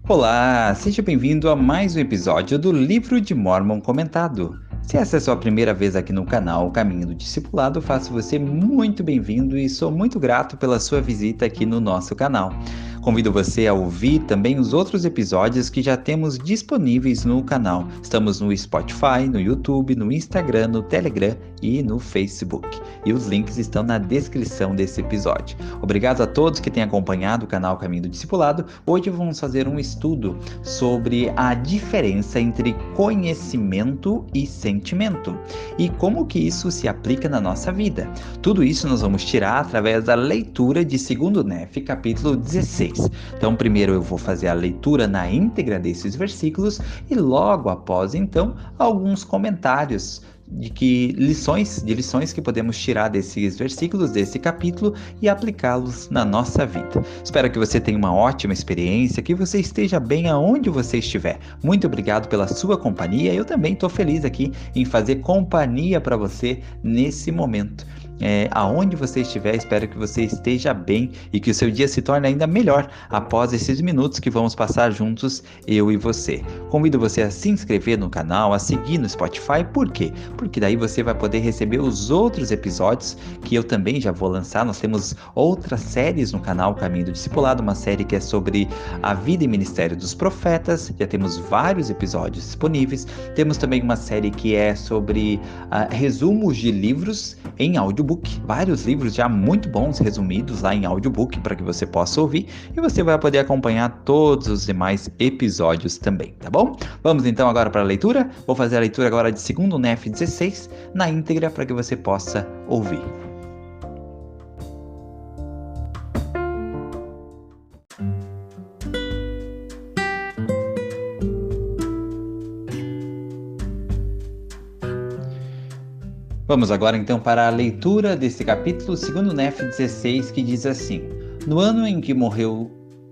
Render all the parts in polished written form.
Olá, seja bem-vindo a mais um episódio do Livro de Mórmon Comentado. Se essa é a sua primeira vez aqui no canal Caminho do Discipulado, faço você muito bem-vindo e sou muito grato pela sua visita aqui no nosso canal. Convido você a ouvir também os outros episódios que já temos disponíveis no canal. Estamos no Spotify, no YouTube, no Instagram, no Telegram e no Facebook. E os links estão na descrição desse episódio. Obrigado a todos que têm acompanhado o canal Caminho do Discipulado. Hoje vamos fazer um estudo sobre a diferença entre conhecimento e sentimento e como que isso se aplica na nossa vida. Tudo isso nós vamos tirar através da leitura de 2º Nefe, capítulo 16. Então, primeiro eu vou fazer a leitura na íntegra desses versículos e logo após, então, alguns comentários de lições que podemos tirar desses versículos, desse capítulo e aplicá-los na nossa vida. Espero que você tenha uma ótima experiência, que você esteja bem aonde você estiver. Muito obrigado pela sua companhia. Eu também estou feliz aqui em fazer companhia para você nesse momento. Aonde você estiver, espero que você esteja bem e que o seu dia se torne ainda melhor após esses minutos que vamos passar juntos, eu e você. Convido você a se inscrever no canal, a seguir no Spotify. Por quê? Porque daí você vai poder receber os outros episódios que eu também já vou lançar. Nós temos outras séries no canal Caminho do Discipulado, uma série que é sobre a vida e ministério dos profetas. Já temos vários episódios disponíveis. Temos também uma série que é sobre resumos de livros em audiobook, vários livros já muito bons resumidos lá em audiobook para que você possa ouvir e você vai poder acompanhar todos os demais episódios também, tá bom? Vamos então agora para a leitura. Vou fazer a leitura agora de 2º Nefe 16 na íntegra para que você possa ouvir. Vamos agora então para a leitura desse capítulo 2º Nefe 16, que diz assim: No ano em que morreu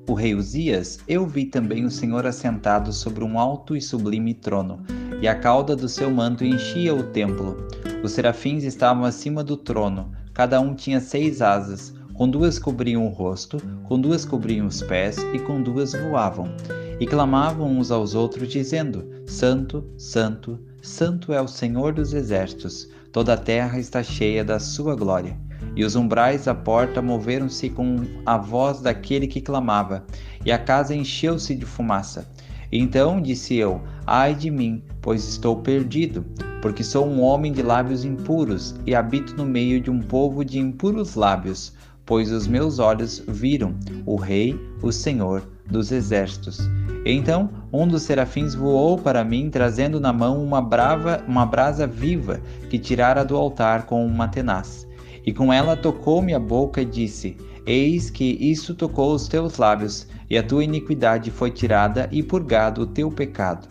o rei Uzias, eu vi também o Senhor assentado sobre um alto e sublime trono, e a cauda do seu manto enchia o templo. Os serafins estavam acima do trono, cada um tinha 6 asas, com 2 cobriam o rosto, com 2 cobriam os pés e com 2 voavam. E clamavam uns aos outros, dizendo: Santo, Santo, Santo é o Senhor dos exércitos, toda a terra está cheia da sua glória. E os umbrais da porta moveram-se com a voz daquele que clamava, e a casa encheu-se de fumaça. Então disse eu: Ai de mim, pois estou perdido, porque sou um homem de lábios impuros, e habito no meio de um povo de impuros lábios, pois os meus olhos viram o Rei, o Senhor dos exércitos. Então um dos serafins voou para mim, trazendo na mão uma brasa viva que tirara do altar com uma tenaz. E com ela tocou-me a boca e disse: Eis que isso tocou os teus lábios, e a tua iniquidade foi tirada e purgado o teu pecado.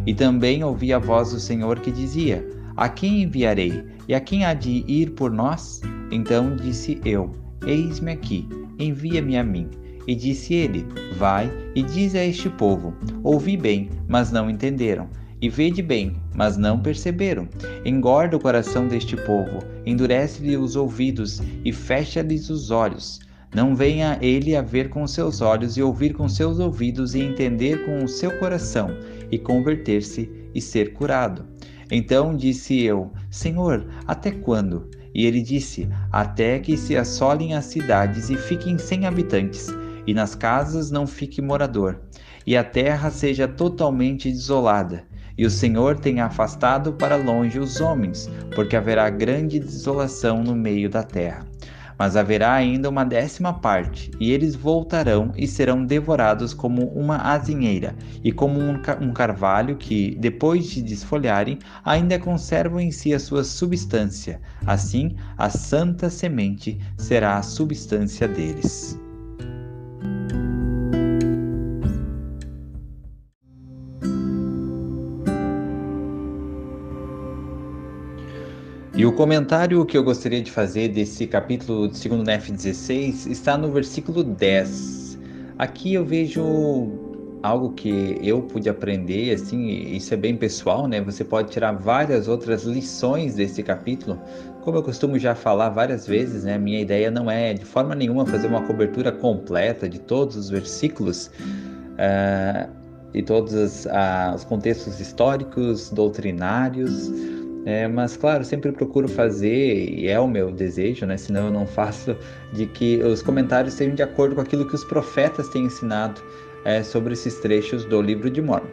E também ouvi a voz do Senhor que dizia: A quem enviarei? E a quem há de ir por nós? Então disse eu: Eis-me aqui, envia-me a mim. E disse ele: Vai e dize a este povo: Ouvi bem, mas não entenderam. E vede bem, mas não perceberam. Engorda o coração deste povo, endurece-lhe os ouvidos e fecha-lhes os olhos. Não venha ele a ver com seus olhos e ouvir com seus ouvidos e entender com o seu coração e converter-se e ser curado. Então disse eu: Senhor, até quando? E ele disse: Até que se assolem as cidades e fiquem sem habitantes, e nas casas não fique morador, e a terra seja totalmente desolada. E o Senhor tenha afastado para longe os homens, porque haverá grande desolação no meio da terra. Mas haverá ainda uma 10ª parte, e eles voltarão e serão devorados como uma azinheira, e como um carvalho que, depois de desfolharem, ainda conservam em si a sua substância. Assim, a santa semente será a substância deles. E o comentário que eu gostaria de fazer desse capítulo de 2º Nefe 16 está no versículo 10. Aqui eu vejo algo que eu pude aprender, assim, isso é bem pessoal, né? Você pode tirar várias outras lições desse capítulo. Como eu costumo já falar várias vezes, né? Minha ideia não é de forma nenhuma fazer uma cobertura completa de todos os versículos, e todos os contextos históricos, doutrinários, mas claro, sempre procuro fazer, e é o meu desejo, né, senão eu não faço, de que os comentários sejam de acordo com aquilo que os profetas têm ensinado sobre esses trechos do livro de Mórmon.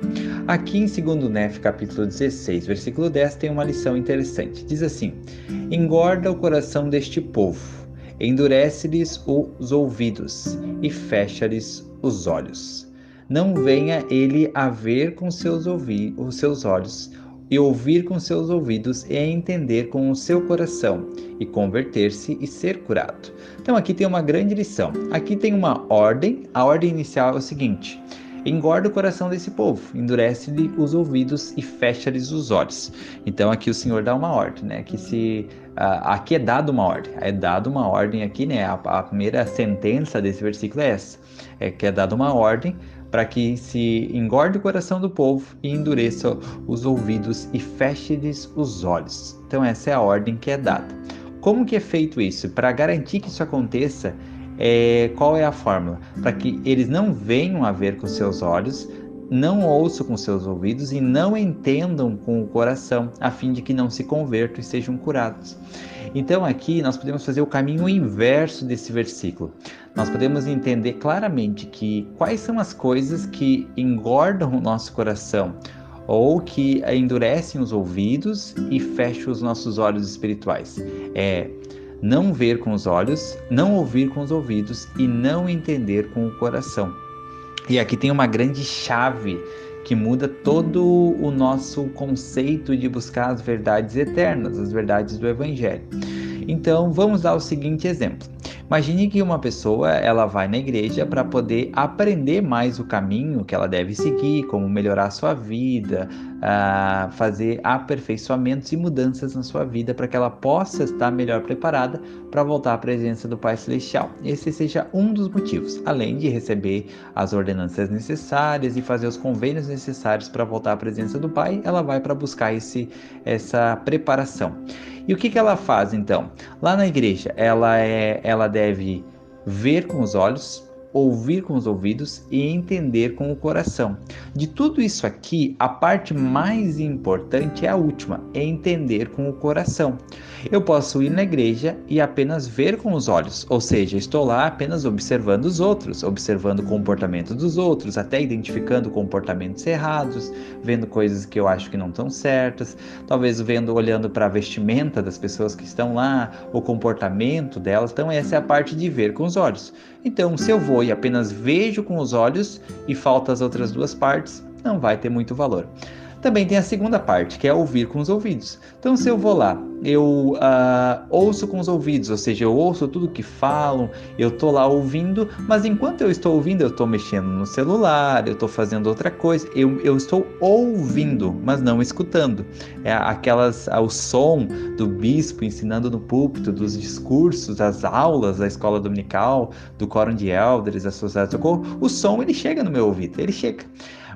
Aqui em 2 Nef, capítulo 16, versículo 10, tem uma lição interessante. Diz assim: engorda o coração deste povo, endurece-lhes os ouvidos e fecha-lhes os olhos. Não venha ele a ver com os seus olhos, e ouvir com seus ouvidos, e a entender com o seu coração, e converter-se e ser curado. Então aqui tem uma grande lição. Aqui tem uma ordem. A ordem inicial é o seguinte: engorda o coração desse povo, endurece-lhe os ouvidos e fecha-lhes os olhos. Então aqui o Senhor dá uma ordem, né? Aqui é dado uma ordem. É dado uma ordem aqui, né? A primeira sentença desse versículo é essa. Que é dada uma ordem para que se engorde o coração do povo e endureça os ouvidos e feche-lhes os olhos. Então essa é a ordem que é dada. Como que é feito isso? Para garantir que isso aconteça, qual é a fórmula? Para que eles não venham a ver com seus olhos, não ouçam com seus ouvidos e não entendam com o coração, a fim de que não se convertam e sejam curados. Então aqui nós podemos fazer o caminho inverso desse versículo. Nós podemos entender claramente que quais são as coisas que engordam o nosso coração, ou que endurecem os ouvidos e fecham os nossos olhos espirituais. Não ver com os olhos, não ouvir com os ouvidos e não entender com o coração. E aqui tem uma grande chave que muda todo o nosso conceito de buscar as verdades eternas, as verdades do Evangelho. Então, vamos dar o seguinte exemplo. Imagine que uma pessoa ela vai na igreja para poder aprender mais o caminho que ela deve seguir, como melhorar a sua vida, fazer aperfeiçoamentos e mudanças na sua vida para que ela possa estar melhor preparada para voltar à presença do Pai Celestial. Esse seja um dos motivos, além de receber as ordenanças necessárias e fazer os convênios necessários para voltar à presença do Pai, ela vai para buscar essa preparação. E o que ela faz então? Lá na igreja, ela deve ver com os olhos, ouvir com os ouvidos e entender com o coração. De tudo isso aqui, a parte mais importante é a última, é entender com o coração. Eu posso ir na igreja e apenas ver com os olhos, ou seja, estou lá apenas observando os outros, observando o comportamento dos outros, até identificando comportamentos errados, vendo coisas que eu acho que não estão certas, talvez olhando para a vestimenta das pessoas que estão lá, o comportamento delas. Então essa é a parte de ver com os olhos. Então, se eu vou e apenas vejo com os olhos e faltam as outras duas partes, não vai ter muito valor. Também tem a segunda parte, que é ouvir com os ouvidos. Então, se eu vou lá, eu ouço com os ouvidos, ou seja, eu ouço tudo que falam, eu estou lá ouvindo, mas enquanto eu estou ouvindo, eu estou mexendo no celular, eu estou fazendo outra coisa, eu estou ouvindo, mas não escutando. O som do bispo ensinando no púlpito, dos discursos, das aulas da escola dominical, do quórum de elders, da sociedade de socorro, o som ele chega no meu ouvido, ele chega.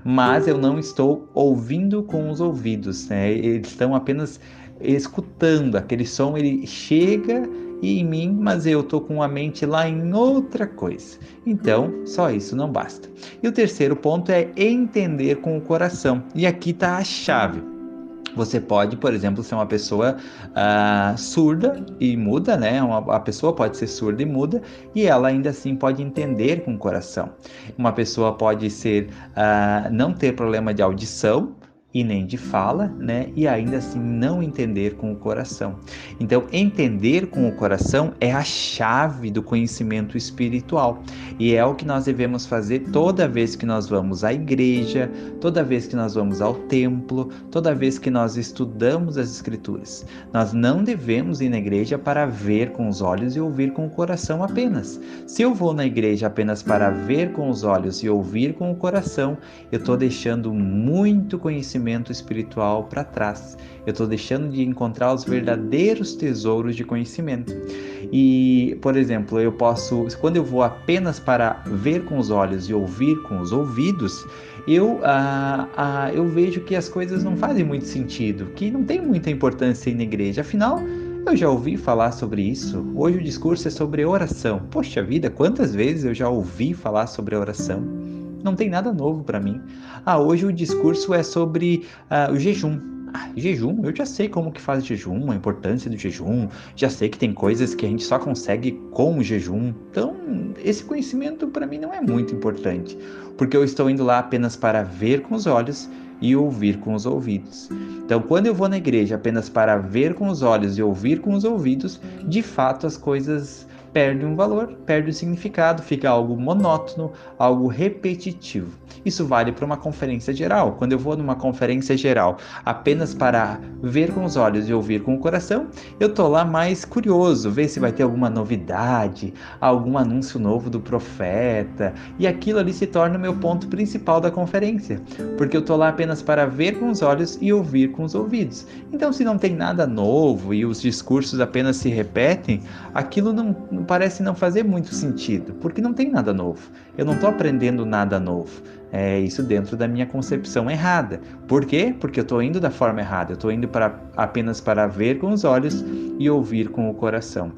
Mas eu não estou ouvindo com os ouvidos, né? Eles estão apenas escutando, aquele som ele chega em mim, mas eu estou com a mente lá em outra coisa. Então, só isso não basta. E o terceiro ponto é entender com o coração. E aqui está a chave. Você pode, por exemplo, ser uma pessoa surda e muda, né? A pessoa pode ser surda e muda e ela ainda assim pode entender com o coração. Uma pessoa pode não ter problema de audição e nem de fala, né? E ainda assim não entender com o coração. Então, entender com o coração é a chave do conhecimento espiritual. E é o que nós devemos fazer toda vez que nós vamos à igreja, toda vez que nós vamos ao templo, toda vez que nós estudamos as Escrituras. Nós não devemos ir na igreja para ver com os olhos e ouvir com o coração apenas. Se eu vou na igreja apenas para ver com os olhos e ouvir com o coração, eu estou deixando muito conhecimento espiritual para trás. Eu estou deixando de encontrar os verdadeiros tesouros de conhecimento. E, por exemplo, quando eu vou apenas para ver com os olhos e ouvir com os ouvidos, eu vejo que as coisas não fazem muito sentido, que não tem muita importância ir na igreja. Afinal, eu já ouvi falar sobre isso. Hoje o discurso é sobre oração. Poxa vida, quantas vezes eu já ouvi falar sobre oração? não tem nada novo para mim. Hoje o discurso é sobre o jejum. Jejum, eu já sei como que faz jejum, a importância do jejum, já sei que tem coisas que a gente só consegue com o jejum. Então, esse conhecimento para mim não é muito importante, porque eu estou indo lá apenas para ver com os olhos e ouvir com os ouvidos. Então, quando eu vou na igreja apenas para ver com os olhos e ouvir com os ouvidos, de fato as coisas perdem um valor, perdem o significado, fica algo monótono, algo repetitivo. Isso vale para uma conferência geral. Quando eu vou numa conferência geral apenas para ver com os olhos e ouvir com o coração, eu tô lá mais curioso, ver se vai ter alguma novidade, algum anúncio novo do profeta, e aquilo ali se torna o meu ponto principal da conferência, porque eu tô lá apenas para ver com os olhos e ouvir com os ouvidos. Então, se não tem nada novo e os discursos apenas se repetem, aquilo não parece não fazer muito sentido, porque não tem nada novo. Eu não estou aprendendo nada novo. É isso dentro da minha concepção errada. Por quê? Porque eu estou indo da forma errada. Eu estou indo apenas para ver com os olhos e ouvir com o coração.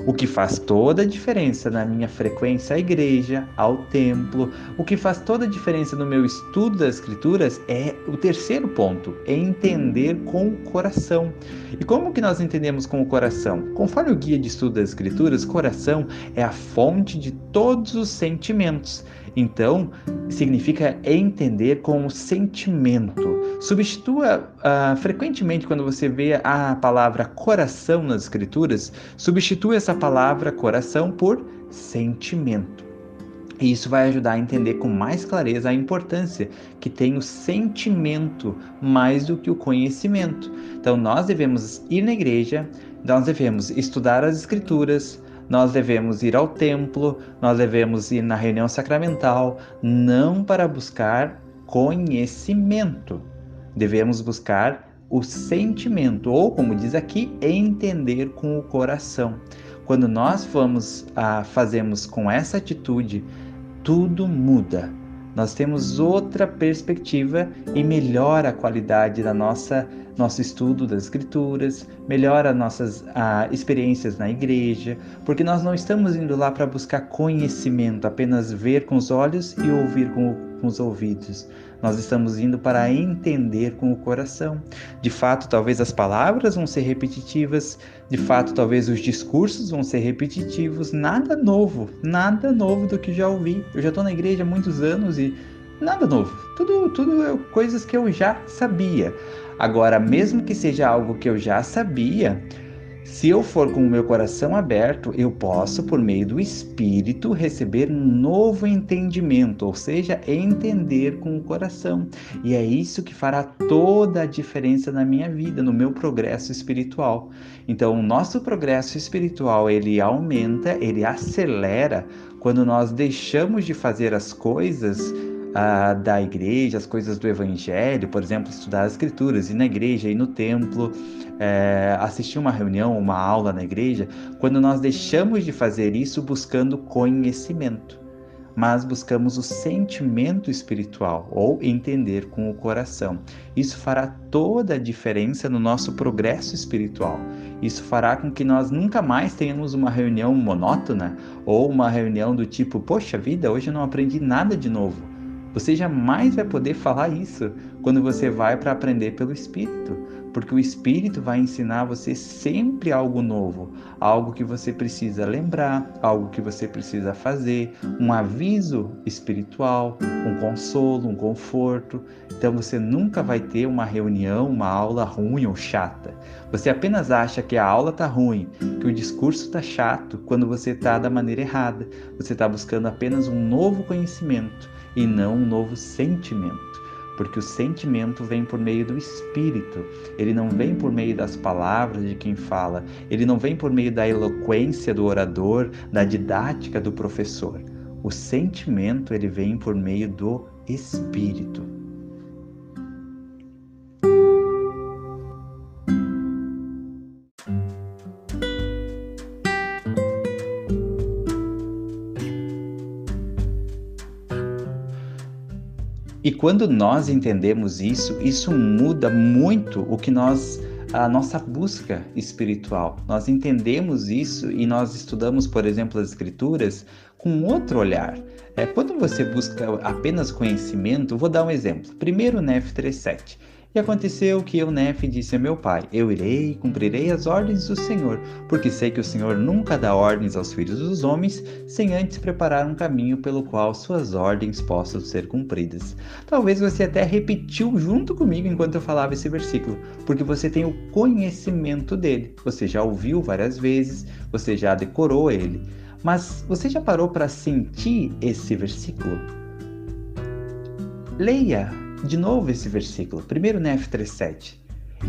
O que faz toda a diferença na minha frequência à igreja, ao templo, o que faz toda a diferença no meu estudo das Escrituras é o terceiro ponto, é entender com o coração. E como que nós entendemos com o coração? Conforme o guia de estudo das Escrituras, coração é a fonte de todos os sentimentos. Então, significa entender com o sentimento. Substitua frequentemente quando você vê a palavra coração nas Escrituras, substitua essa palavra coração por sentimento. E isso vai ajudar a entender com mais clareza a importância que tem o sentimento mais do que o conhecimento. Então, nós devemos ir na igreja, nós devemos estudar as Escrituras, nós devemos ir ao templo, nós devemos ir na reunião sacramental, não para buscar conhecimento. Devemos buscar o sentimento, ou como diz aqui, entender com o coração. Quando nós fazemos com essa atitude, tudo muda. Nós temos outra perspectiva e melhora a qualidade da nosso estudo das Escrituras, melhora nossas experiências na igreja, porque nós não estamos indo lá para buscar conhecimento, apenas ver com os olhos e ouvir com os ouvidos. Nós estamos indo para entender com o coração. De fato, talvez as palavras vão ser repetitivas, de fato, talvez os discursos vão ser repetitivos, nada novo do que já ouvi. Eu já estou na igreja há muitos anos e nada novo, tudo é coisas que eu já sabia. Agora, mesmo que seja algo que eu já sabia, se eu for com o meu coração aberto, eu posso, por meio do Espírito, receber um novo entendimento, ou seja, entender com o coração. E é isso que fará toda a diferença na minha vida, no meu progresso espiritual. Então, o nosso progresso espiritual, ele aumenta, ele acelera quando nós deixamos de fazer as coisas da igreja, as coisas do evangelho, por exemplo, estudar as Escrituras, ir na igreja, ir no templo, assistir uma reunião, uma aula na igreja, quando nós deixamos de fazer isso buscando conhecimento, mas buscamos o sentimento espiritual, ou entender com o coração. Isso fará toda a diferença no nosso progresso espiritual. Isso fará com que nós nunca mais tenhamos uma reunião monótona, ou uma reunião do tipo, poxa vida, hoje eu não aprendi nada de novo. Você jamais vai poder falar isso quando você vai para aprender pelo Espírito, porque o Espírito vai ensinar você sempre algo novo, algo que você precisa lembrar, algo que você precisa fazer, um aviso espiritual, um consolo, um conforto. Então você nunca vai ter uma reunião, uma aula ruim ou chata. Você apenas acha que a aula está ruim, que o discurso está chato quando você está da maneira errada. Você está buscando apenas um novo conhecimento e não um novo sentimento, porque o sentimento vem por meio do Espírito, ele não vem por meio das palavras de quem fala, ele não vem por meio da eloquência do orador, da didática do professor. O sentimento, ele vem por meio do Espírito. E quando nós entendemos isso muda muito a nossa busca espiritual. Nós entendemos isso e nós estudamos, por exemplo, as Escrituras com outro olhar. Quando você busca apenas conhecimento, vou dar um exemplo. Primeiro Nef 3:7. E aconteceu que eu, Nef, disse a meu pai: Eu irei e cumprirei as ordens do Senhor, porque sei que o Senhor nunca dá ordens aos filhos dos homens, sem antes preparar um caminho pelo qual suas ordens possam ser cumpridas. Talvez você até repetiu junto comigo enquanto eu falava esse versículo, porque você tem o conhecimento dele. Você já ouviu várias vezes, você já decorou ele. Mas você já parou para sentir esse versículo? Leia de novo esse versículo, 1 Nef 3:7,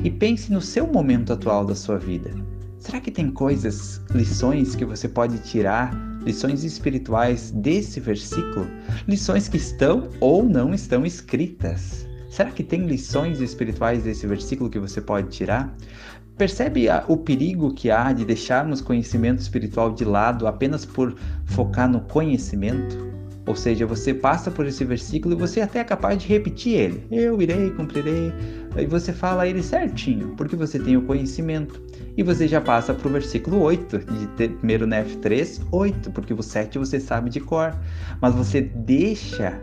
e pense no seu momento atual da sua vida. Será que tem coisas, lições que você pode tirar, lições espirituais desse versículo? Lições que estão ou não estão escritas. Será que tem lições espirituais desse versículo que você pode tirar? Percebe o perigo que há de deixarmos conhecimento espiritual de lado apenas por focar no conhecimento? Ou seja, você passa por esse versículo e você até é capaz de repetir ele. Eu irei, cumprirei. E você fala ele certinho, porque você tem o conhecimento. E você já passa para o versículo 8, de 1 Nef 3:8, porque o 7 você sabe de cor. Mas você deixa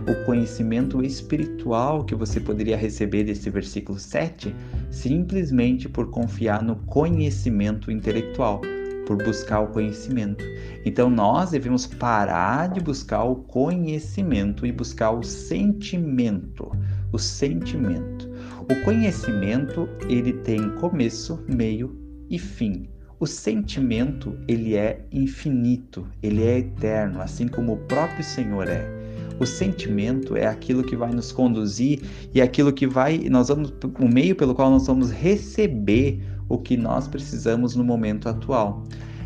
o conhecimento espiritual que você poderia receber desse versículo 7 simplesmente por confiar no conhecimento intelectual, por buscar o conhecimento. Então nós devemos parar de buscar o conhecimento e buscar o sentimento. O sentimento. O conhecimento, ele tem começo, meio e fim. O sentimento, ele é infinito, ele é eterno, assim como o próprio Senhor é. O sentimento é aquilo que vai nos conduzir e aquilo que o meio pelo qual nós vamos receber o que nós precisamos no momento atual.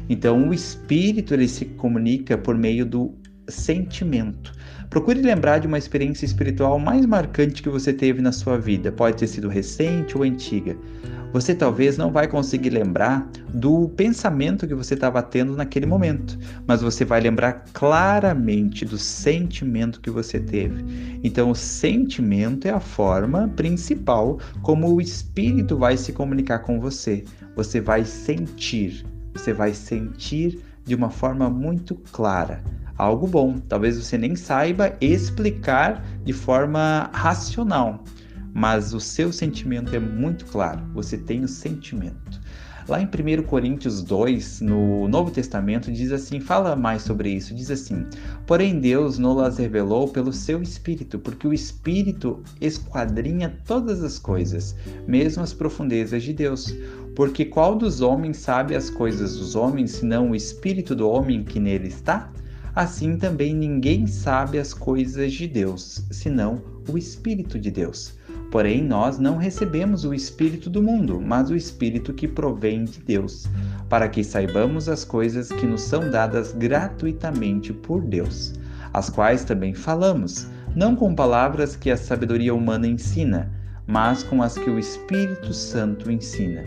Então, o espírito, ele se comunica por meio do sentimento. Procure lembrar de uma experiência espiritual mais marcante que você teve na sua vida. Pode ter sido recente ou antiga. Você talvez não vai conseguir lembrar do pensamento que você estava tendo naquele momento, mas você vai lembrar claramente do sentimento que você teve. Então, o sentimento é a forma principal como o espírito vai se comunicar com você. Você vai sentir de uma forma muito clara. Algo bom, talvez você nem saiba explicar de forma racional, mas o seu sentimento é muito claro, você tem o sentimento. Lá em 1 Coríntios 2, no Novo Testamento, diz assim, fala mais sobre isso, diz assim: Porém Deus nos revelou pelo seu Espírito, porque o Espírito esquadrinha todas as coisas, mesmo as profundezas de Deus. Porque qual dos homens sabe as coisas dos homens, senão o Espírito do homem que nele está? Assim também ninguém sabe as coisas de Deus, senão o Espírito de Deus. Porém, nós não recebemos o Espírito do mundo, mas o Espírito que provém de Deus, para que saibamos as coisas que nos são dadas gratuitamente por Deus, as quais também falamos, não com palavras que a sabedoria humana ensina, mas com as que o Espírito Santo ensina,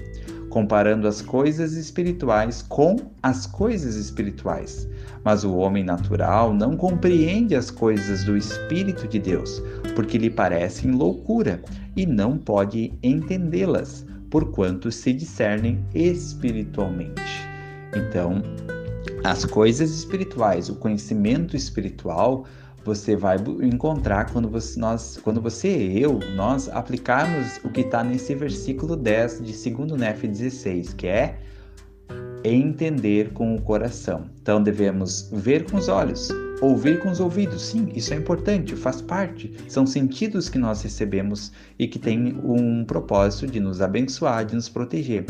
comparando as coisas espirituais com as coisas espirituais. Mas o homem natural não compreende as coisas do Espírito de Deus, porque lhe parecem loucura, e não pode entendê-las, porquanto se discernem espiritualmente. Então, as coisas espirituais, o conhecimento espiritual, você vai encontrar quando você e eu, nós aplicarmos o que está nesse versículo 10 de 2 Nef 16, que é entender com o coração. Então devemos ver com os olhos, ouvir com os ouvidos. Sim, isso é importante, faz parte. São sentidos que nós recebemos e que têm um propósito de nos abençoar, de nos proteger.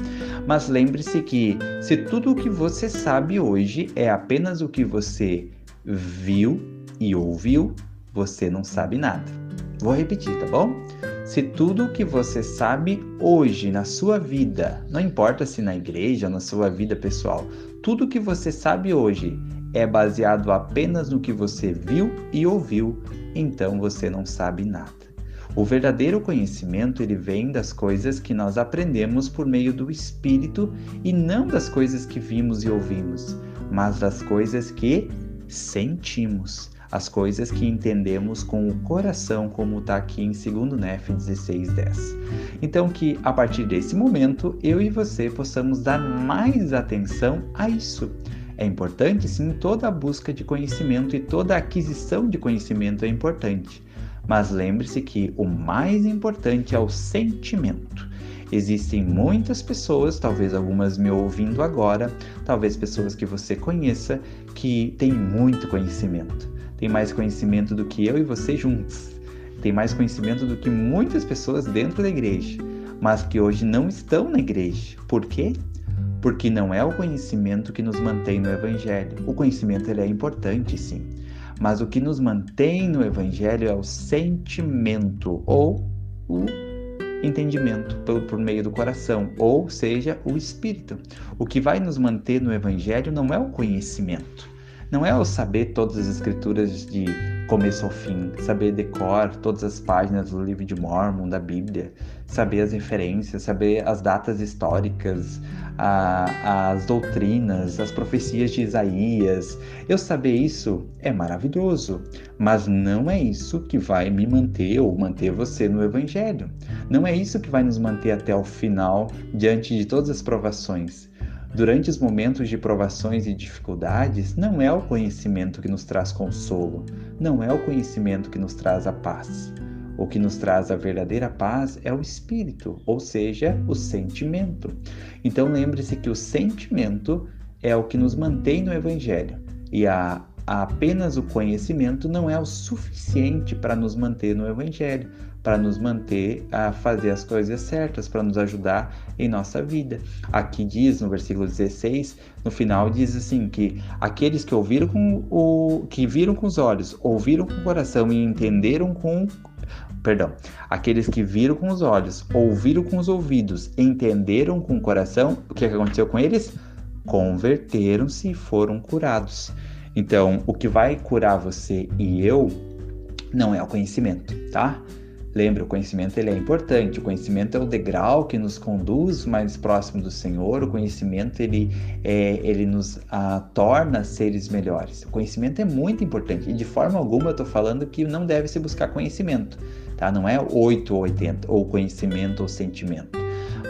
Mas lembre-se que se tudo o que você sabe hoje é apenas o que você viu e ouviu, você não sabe nada. Vou repetir, tá bom? Se tudo o que você sabe hoje na sua vida, não importa se na igreja ou na sua vida pessoal, tudo o que você sabe hoje é baseado apenas no que você viu e ouviu, então você não sabe nada. O verdadeiro conhecimento, ele vem das coisas que nós aprendemos por meio do Espírito e não das coisas que vimos e ouvimos, mas das coisas que sentimos. As coisas que entendemos com o coração, como está aqui em 2 Nef 16:10. Então que a partir desse momento, eu e você possamos dar mais atenção a isso. É importante, sim, toda a busca de conhecimento e toda a aquisição de conhecimento é importante. Mas lembre-se que o mais importante é o sentimento. Existem muitas pessoas, talvez algumas me ouvindo agora, talvez pessoas que você conheça, que têm muito conhecimento. Tem mais conhecimento do que eu e você juntos. Tem mais conhecimento do que muitas pessoas dentro da igreja, mas que hoje não estão na igreja. Por quê? Porque não é o conhecimento que nos mantém no Evangelho. O conhecimento ele é importante, sim, mas o que nos mantém no Evangelho é o sentimento ou o entendimento por meio do coração, ou seja, o Espírito. O que vai nos manter no Evangelho não é o conhecimento, não é o saber todas as escrituras de começo ao fim, saber decor todas as páginas do livro de Mórmon, da Bíblia, saber as referências, saber as datas históricas, as doutrinas, as profecias de Isaías. Eu saber isso é maravilhoso, mas não é isso que vai me manter ou manter você no Evangelho. Não é isso que vai nos manter até o final, diante de todas as provações. Durante os momentos de provações e dificuldades, não é o conhecimento que nos traz consolo, não é o conhecimento que nos traz a paz. O que nos traz a verdadeira paz é o Espírito, ou seja, o sentimento. Então lembre-se que o sentimento é o que nos mantém no Evangelho, e apenas o conhecimento não é o suficiente para nos manter no Evangelho, para nos manter a fazer as coisas certas, para nos ajudar em nossa vida. Aqui diz no versículo 16, no final diz assim que aqueles que viram com os olhos, ouviram com o coração e entenderam aqueles que viram com os olhos, ouviram com os ouvidos, entenderam com o coração, o que aconteceu com eles? Converteram-se e foram curados. Então, o que vai curar você e eu não é o conhecimento, tá? Lembra, o conhecimento ele é importante, o conhecimento é o degrau que nos conduz mais próximo do Senhor, o conhecimento ele nos torna seres melhores. O conhecimento é muito importante e de forma alguma eu estou falando que não deve se buscar conhecimento, tá? Não é 8 ou 80, ou conhecimento ou sentimento.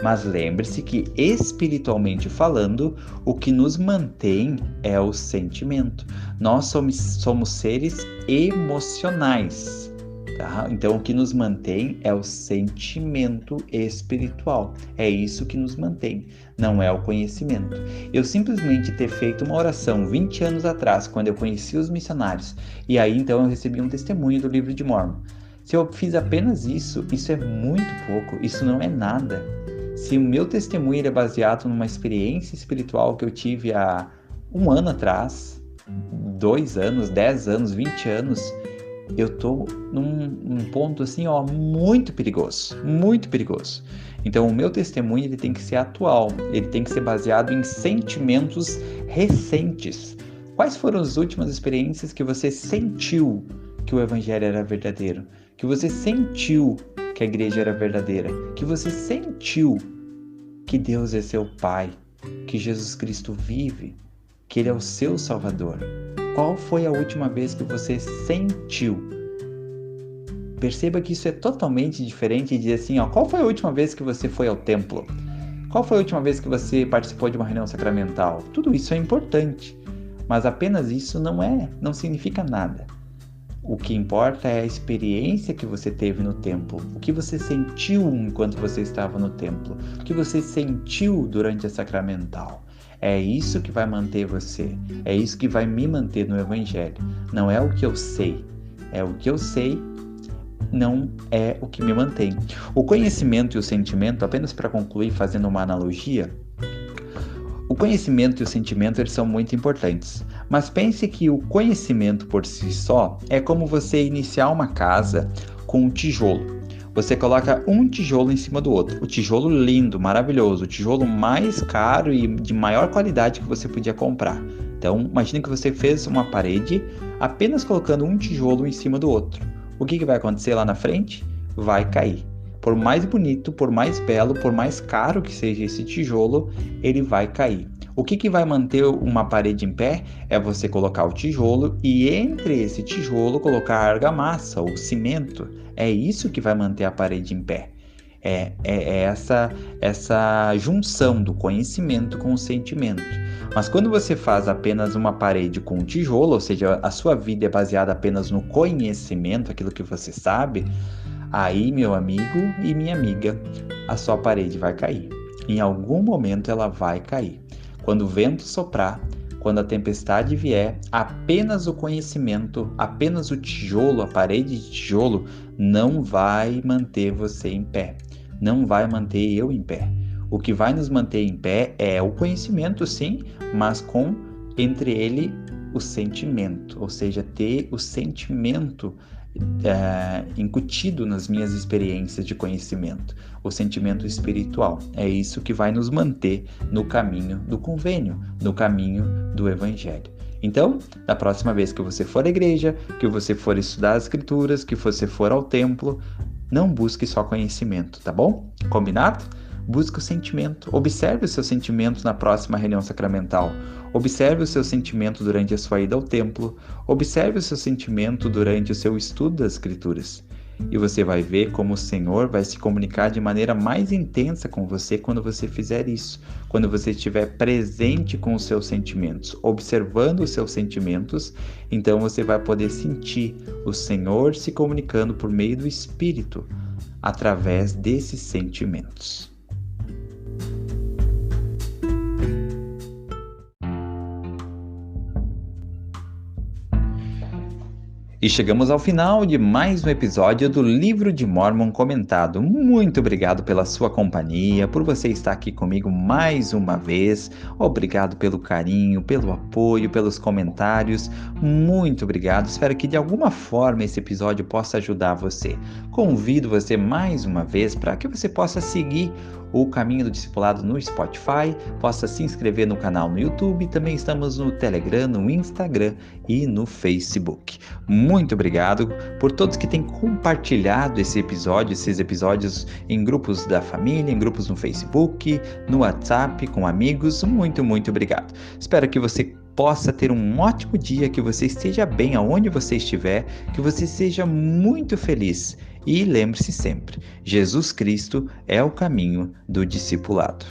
Mas lembre-se que espiritualmente falando, o que nos mantém é o sentimento. Nós somos seres emocionais. Tá? Então, o que nos mantém é o sentimento espiritual. É isso que nos mantém, não é o conhecimento. Eu simplesmente ter feito uma oração 20 anos atrás, quando eu conheci os missionários, e aí então eu recebi um testemunho do livro de Mórmon. Se eu fiz apenas isso é muito pouco, isso não é nada. Se o meu testemunho é baseado numa experiência espiritual que eu tive há 1 ano atrás, 2 anos, 10 anos, 20 anos, eu tô num ponto assim, muito perigoso, muito perigoso. Então, o meu testemunho ele tem que ser atual, ele tem que ser baseado em sentimentos recentes. Quais foram as últimas experiências que você sentiu que o Evangelho era verdadeiro? Que você sentiu que a igreja era verdadeira? Que você sentiu que Deus é seu Pai? Que Jesus Cristo vive? Que Ele é o seu Salvador? Qual foi a última vez que você sentiu? Perceba que isso é totalmente diferente de dizer assim, qual foi a última vez que você foi ao templo? Qual foi a última vez que você participou de uma reunião sacramental? Tudo isso é importante, mas apenas isso não significa nada. O que importa é a experiência que você teve no templo, o que você sentiu enquanto você estava no templo, o que você sentiu durante a sacramental. É isso que vai manter você, é isso que vai me manter no Evangelho. Não é o que eu sei, é o que eu sei, não é o que me mantém. O conhecimento e o sentimento, apenas para concluir fazendo uma analogia, o conhecimento e o sentimento eles são muito importantes, mas pense que o conhecimento por si só é como você iniciar uma casa com um tijolo. Você coloca um tijolo em cima do outro, o tijolo lindo, maravilhoso, o tijolo mais caro e de maior qualidade que você podia comprar. Então, imagine que você fez uma parede apenas colocando um tijolo em cima do outro. O que vai acontecer lá na frente? Vai cair. Por mais bonito, por mais belo, por mais caro que seja esse tijolo, ele vai cair. O que vai manter uma parede em pé é você colocar o tijolo e entre esse tijolo colocar a argamassa ou cimento. É isso que vai manter a parede em pé. É essa junção do conhecimento com o sentimento. Mas quando você faz apenas uma parede com um tijolo, ou seja, a sua vida é baseada apenas no conhecimento, aquilo que você sabe, aí, meu amigo e minha amiga, a sua parede vai cair. Em algum momento ela vai cair. Quando o vento soprar, quando a tempestade vier, apenas o conhecimento, apenas o tijolo, a parede de tijolo, não vai manter você em pé. Não vai manter eu em pé. O que vai nos manter em pé é o conhecimento, sim, mas com entre ele o sentimento, ou seja, ter o sentimento incutido nas minhas experiências de conhecimento, o sentimento espiritual. É isso que vai nos manter no caminho do convênio, no caminho do Evangelho. Então, da próxima vez que você for à igreja, que você for estudar as Escrituras, que você for ao templo, não busque só conhecimento, tá bom? Combinado? Busque o sentimento. Observe o seu sentimento na próxima reunião sacramental. Observe o seu sentimento durante a sua ida ao templo. Observe o seu sentimento durante o seu estudo das Escrituras. E você vai ver como o Senhor vai se comunicar de maneira mais intensa com você quando você fizer isso. Quando você estiver presente com os seus sentimentos, observando os seus sentimentos, então você vai poder sentir o Senhor se comunicando por meio do Espírito, através desses sentimentos. E chegamos ao final de mais um episódio do Livro de Mórmon Comentado. Muito obrigado pela sua companhia, por você estar aqui comigo mais uma vez. Obrigado pelo carinho, pelo apoio, pelos comentários. Muito obrigado. Espero que de alguma forma esse episódio possa ajudar você. Convido você mais uma vez para que você possa seguir o Caminho do Discipulado no Spotify, possa se inscrever no canal no YouTube, também estamos no Telegram, no Instagram e no Facebook. Muito obrigado por todos que têm compartilhado esses episódios em grupos da família, em grupos no Facebook, no WhatsApp, com amigos. Muito, muito obrigado. Espero que você possa ter um ótimo dia, que você esteja bem aonde você estiver, que você seja muito feliz. E lembre-se sempre, Jesus Cristo é o caminho do discipulado.